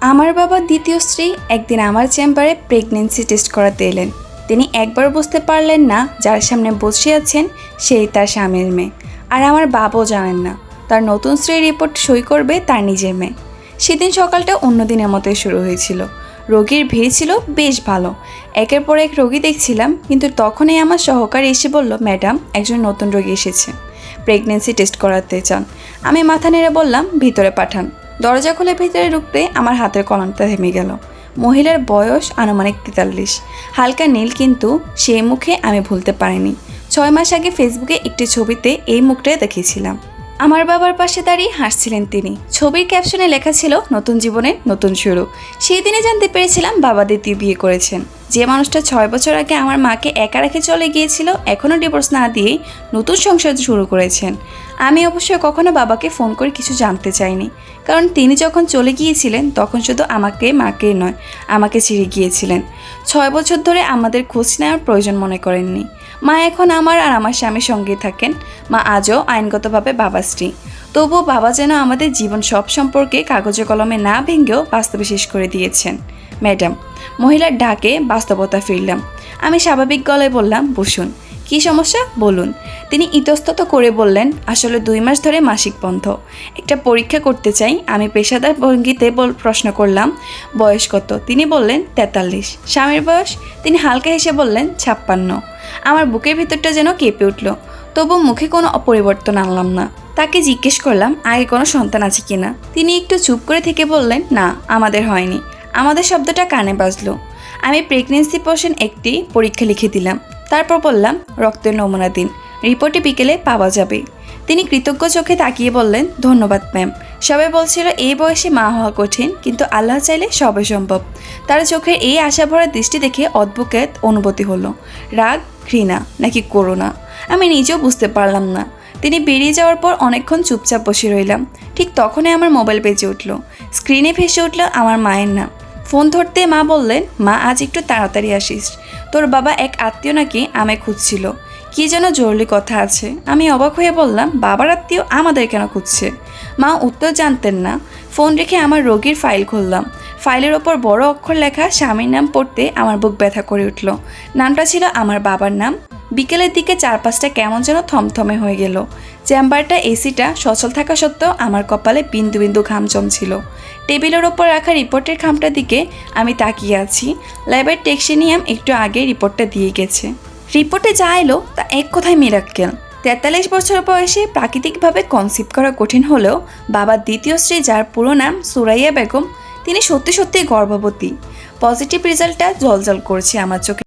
আমার বাবার দ্বিতীয় স্ত্রী একদিন আমার চেম্বারে প্রেগনেন্সি টেস্ট করাতে এলেন। তিনি একবার বুঝতে পারলেন না যার সামনে বসে আছেন সেই তার স্বামীর মেয়ে, আর আমার বাবাও জানেন না তার নতুন স্ত্রীর রিপোর্ট সই করবে তার নিজের মেয়ে। সেদিন সকালটা অন্য দিনের মতোই শুরু হয়েছিল। রোগীর ভিড় ছিল বেশ ভালো, একের পর এক রোগী দেখছিলাম, কিন্তু তখনই আমার সহকারী এসে বলল, ম্যাডাম, একজন নতুন রোগী এসেছে, প্রেগনেন্সি টেস্ট করাতে চান। আমি মাথা নেড়ে বললাম, ভিতরে পাঠান। দরজা খুলে ভিতরে ঢুকতে আমার হাতের কলমটা থেমে গেল। মহিলার বয়স আনুমানিক 43, হালকা নীল, কিন্তু সেই মুখে আমি ভুলতে পারিনি। 6 মাস আগে ফেসবুকে একটি ছবিতে এই মুখটাই দেখেছিলাম। আমার বাবার পাশে দাঁড়িয়ে হাসছিলেন তিনি। ছবির ক্যাপশনে লেখা ছিল, নতুন জীবনের নতুন শুরু। সেই দিনে জানতে পেরেছিলাম বাবা দ্বিতীয় বিয়ে করেছেন। যে মানুষটা 6 বছর আগে আমার মাকে একা রেখে চলে গিয়েছিল, এখনও ডিভোর্স না দিয়েই নতুন সংসার শুরু করেছেন। আমি অবশ্যই কখনো বাবাকে ফোন করে কিছু জানতে চাইনি, কারণ তিনি যখন চলে গিয়েছিলেন তখন শুধু মাকে নয়, আমাকে ছেড়ে গিয়েছিলেন। 6 বছর ধরে আমাদের খোঁজ নেওয়ার প্রয়োজন মনে করেননি। মা এখন আমার আর আমার স্বামীর সঙ্গে থাকেন। মা আজও আইনগতভাবে বাবার স্ত্রী, তবুও বাবা যেন আমাদের জীবন সব সম্পর্কে কাগজে কলমে না ভেঙেও বাস্তবে শেষ করে দিয়েছেন। ম্যাডাম, মহিলার ডাকে বাস্তবতা ফিরলাম। আমি স্বাভাবিক গলায় বললাম, বসুন। কী সমস্যা বলুন। তিনি ইতস্তত করে বললেন, আসলে 2 মাস ধরে মাসিক বন্ধ, একটা পরীক্ষা করতে চাই। আমি পেশাদার ভঙ্গিতে প্রশ্ন করলাম, বয়স কত? তিনি বললেন 43। স্বামীর বয়স? তিনি হালকা হেসে বললেন 56। আমার বুকের ভিতরটা যেন কেঁপে উঠল, তবু মুখে কোনো পরিবর্তন আনলাম না। তাকে জিজ্ঞেস করলাম, আগে কোনো সন্তান আছে কিনা? তিনি একটু চুপ করে থেকে বললেন, না, আমাদের হয়নি। আমাদের শব্দটা কানে বাজলো। আমি প্রেগনেন্সি পোর্শন একটি পরীক্ষা লিখে দিলাম। তারপর বললাম, রক্তের নমুনা দিন, রিপোর্টে বিকেলে পাওয়া যাবে। তিনি কৃতজ্ঞ চোখে তাকিয়ে বললেন, ধন্যবাদ ম্যাম। সবাই বলছিল এই বয়সে মা হওয়া কঠিন, কিন্তু আল্লাহ চাইলে সবই সম্ভব। তার চোখের এই আশাভরা দৃষ্টি দেখে অদ্ভুত অনুভূতি হলো। রাগ, ঘৃণা নাকি করুণা, আমি নিজেও বুঝতে পারলাম না। তিনি বেরিয়ে যাওয়ার পর অনেকক্ষণ চুপচাপ বসে রইলাম। ঠিক তখনই আমার মোবাইল বেজে উঠল। স্ক্রিনে ভেসে উঠল আমার মায়ের নাম। ফোন ধরতে মা বললেন, মা, আজ একটু তাড়াতাড়ি আসিস, তোর বাবা এক আত্মীয় নাকি আমায় খুঁজছিল, কি যেন জরুরি কথা আছে। আমি অবাক হয়ে বললাম, বাবার আত্মীয় আমাদের কেন খুঁজছে? মা উত্তর জানতেন না। ফোন রেখে আমার রোগীর ফাইল খুললাম। ফাইলের ওপর বড় অক্ষর লেখা স্বামীর নাম পড়তে আমার বুক ব্যথা করে উঠল। নামটা ছিল আমার বাবার নাম। বিকেলের দিকে চারপাশটা কেমন যেন থমথমে হয়ে গেল। চেম্বারটা এসিটা সচল থাকা সত্ত্বেও আমার কপালে বিন্দু বিন্দু ঘাম জমছিল। টেবিলের ওপর রাখা রিপোর্টের খামটার দিকে আমি তাকিয়ে আছি। ল্যাবের টেকনিশিয়ান একটু আগে রিপোর্টটা দিয়ে গেছে। রিপোর্টে যা এলো তা এক কথায় মিরাক্কেল। 43 বছর বয়সে প্রাকৃতিকভাবে কনসিভ করা কঠিন হলেও বাবার দ্বিতীয় স্ত্রী, যার পুরো নাম সুরাইয়া বেগম, তিনি সত্যি সত্যি গর্ভবতী। পজিটিভ রেজাল্টটা জলজল করছে আমার চোখে।